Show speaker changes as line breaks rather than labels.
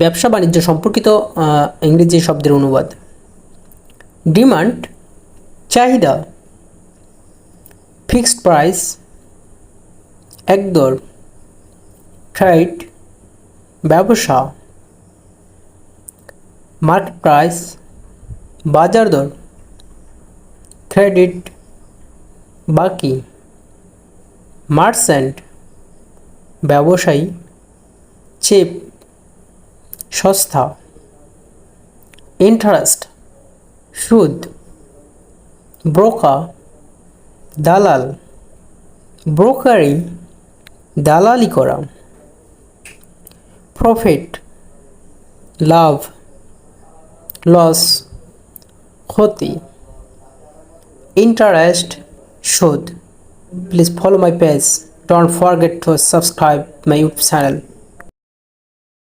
ব্যবসা বাণিজ্য সম্পর্কিত ইংরেজি শব্দের অনুবাদ। ডিমান্ড চাহিদা, ফিক্সড প্রাইস একদর, ট্রেড ব্যবসা, মার্কেট প্রাইস বাজার দর, ক্রেডিট বাকি, মার্চেন্ট ব্যবসায়ী, চিপ সস্তা, ইন্টারেস্ট সুদ, ব্রোকার দালাল, ব্রোকারি দালালি করা, প্রফিট লাভ, লস ক্ষতি, ইন্টারেস্ট সুদ। Please follow my page. Don't forget to subscribe my YouTube channel.